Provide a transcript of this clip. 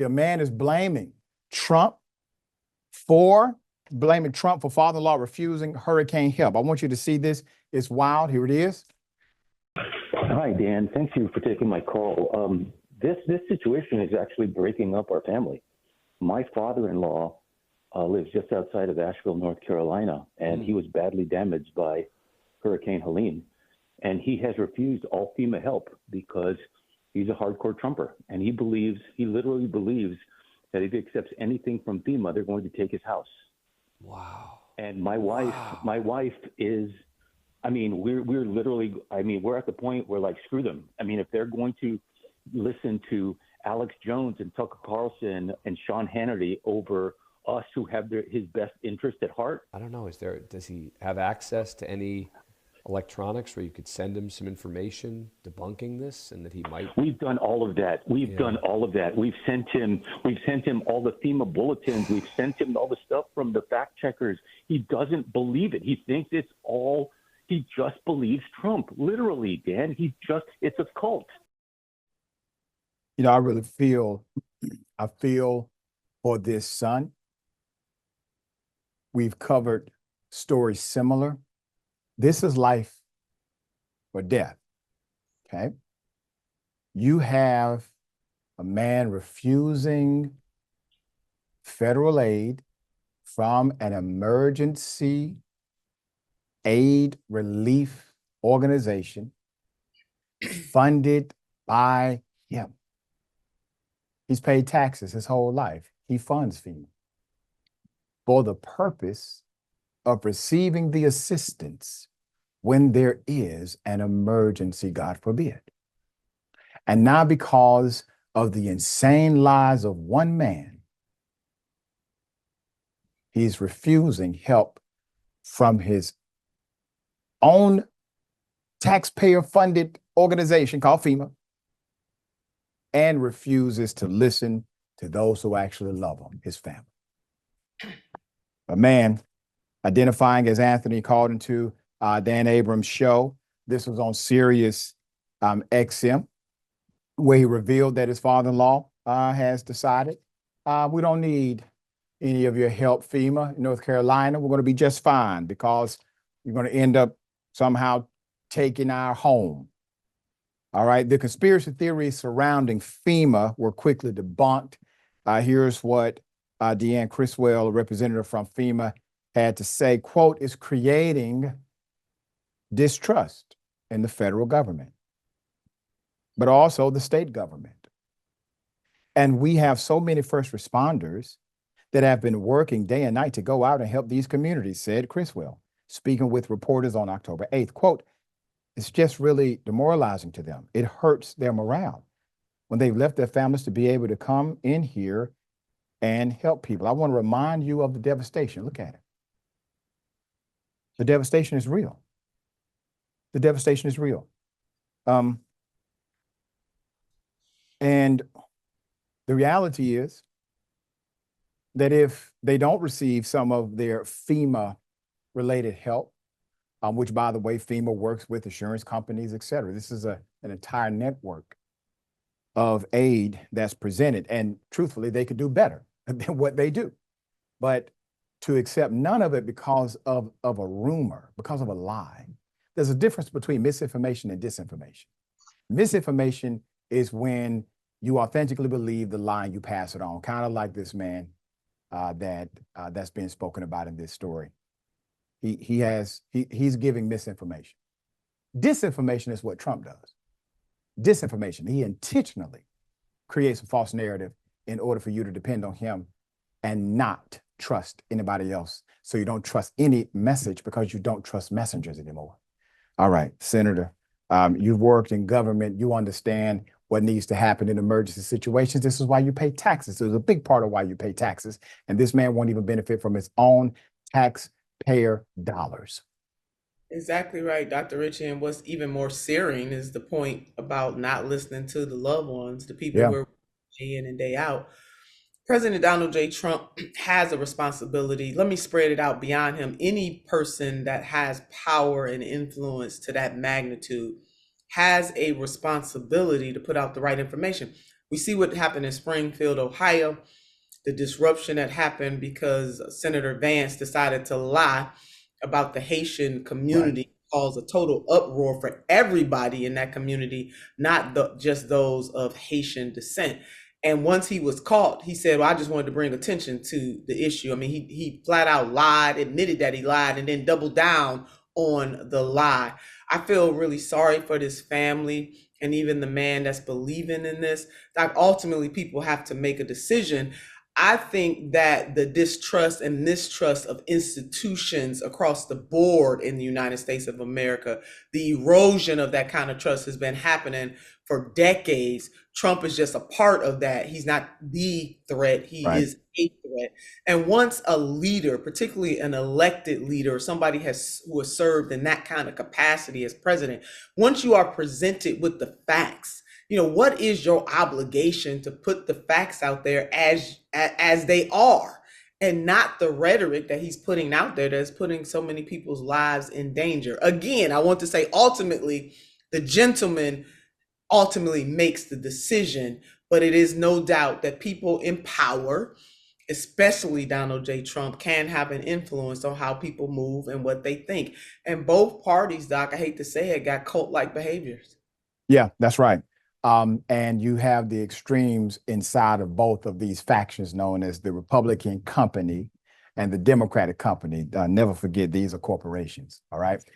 The man is Trump blaming Trump for father-in-law refusing hurricane help. I want you to see this. It's wild. Here it is. Hi, Dan. Thank you for taking my call. This situation is actually breaking up our family. My father-in-law lives just outside of Asheville, North Carolina, and he was badly damaged by Hurricane Helene. And he has refused all FEMA help because he's a hardcore Trumper. And he literally believes that if he accepts anything from FEMA, they're going to take his house. Wow. And my wife is, we're literally, we're at the point where, like, screw them. If they're going to listen to Alex Jones and Tucker Carlson and Sean Hannity over us who have his best interest at heart. I don't know. Does he have access to any electronics where you could send him some information debunking this, and that he might? We've done all of that. We've done all of that. We've sent him all the FEMA bulletins. We've sent him all the stuff from the fact checkers. He doesn't believe it. He thinks he just believes Trump. Literally, Dan. It's a cult. I really feel for this son. We've covered stories similar. This is life or death, okay? You have a man refusing federal aid from an emergency aid relief organization funded by him. He's paid taxes his whole life. He funds FEMA for the purpose of receiving the assistance when there is an emergency, God forbid. And now, because of the insane lies of one man, he's refusing help from his own taxpayer-funded organization called FEMA, and refuses to listen to those who actually love him, his family. A man identifying as Anthony called into Dan Abrams Show. This was on SiriusXM, where he revealed that his father-in-law has decided, we don't need any of your help, FEMA, in North Carolina. We're going to be just fine because you're going to end up somehow taking our home. All right. The conspiracy theories surrounding FEMA were quickly debunked. Here's what Deanne Criswell, a representative from FEMA, had to say. Quote, "Is creating distrust in the federal government, but also the state government. And we have so many first responders that have been working day and night to go out and help these communities," said Criswell, speaking with reporters on October 8th. Quote, "It's just really demoralizing to them. It hurts their morale when they've left their families to be able to come in here and help people. I want to remind you of the devastation. Look at it. The devastation is real. The devastation is real. And the reality is that if they don't receive some of their FEMA-related help, which, by the way, FEMA works with insurance companies, et cetera. This is an entire network of aid that's presented. And truthfully, they could do better than what they do. But to accept none of it because of a rumor, because of a lie, there's a difference between misinformation and disinformation. Misinformation is when you authentically believe the lie and you pass it on, kind of like this man that's been spoken about in this story. He's giving misinformation. Disinformation is what Trump does. Disinformation, he intentionally creates a false narrative in order for you to depend on him and not trust anybody else. So you don't trust any message because you don't trust messengers anymore. All right, Senator, you've worked in government. You understand what needs to happen in emergency situations. This is why you pay taxes. There's a big part of why you pay taxes. And this man won't even benefit from his own taxpayer dollars. Exactly right, Dr. Richey. And what's even more searing is the point about not listening to the loved ones, the people who are day in and day out. President Donald J. Trump has a responsibility. Let me spread it out beyond him. Any person that has power and influence to that magnitude has a responsibility to put out the right information. We see what happened in Springfield, Ohio, the disruption that happened because Senator Vance decided to lie about the Haitian community, caused a total uproar for everybody in that community, not just those of Haitian descent. And once he was caught, he said, well, I just wanted to bring attention to the issue. I mean, he flat out lied, admitted that he lied, and then doubled down on the lie. I feel really sorry for this family and even the man that's believing in this. Like, ultimately, people have to make a decision. I think that the distrust and mistrust of institutions across the board in the United States of America, the erosion of that kind of trust has been happening for decades. Trump is just a part of that. He's not the threat. He is a threat. And once a leader, particularly an elected leader, somebody who has served in that kind of capacity as president, once you are presented with the facts, what is your obligation to put the facts out there as they are, and not the rhetoric that he's putting out there that's putting so many people's lives in danger. Again, I want to say, ultimately, the gentleman ultimately makes the decision, but it is no doubt that people in power, especially Donald J. Trump, can have an influence on how people move and what they think. And both parties, Doc, I hate to say it, got cult-like behaviors. Yeah, that's right. And you have the extremes inside of both of these factions, known as the Republican company and the Democratic company. Never forget, these are corporations. All right.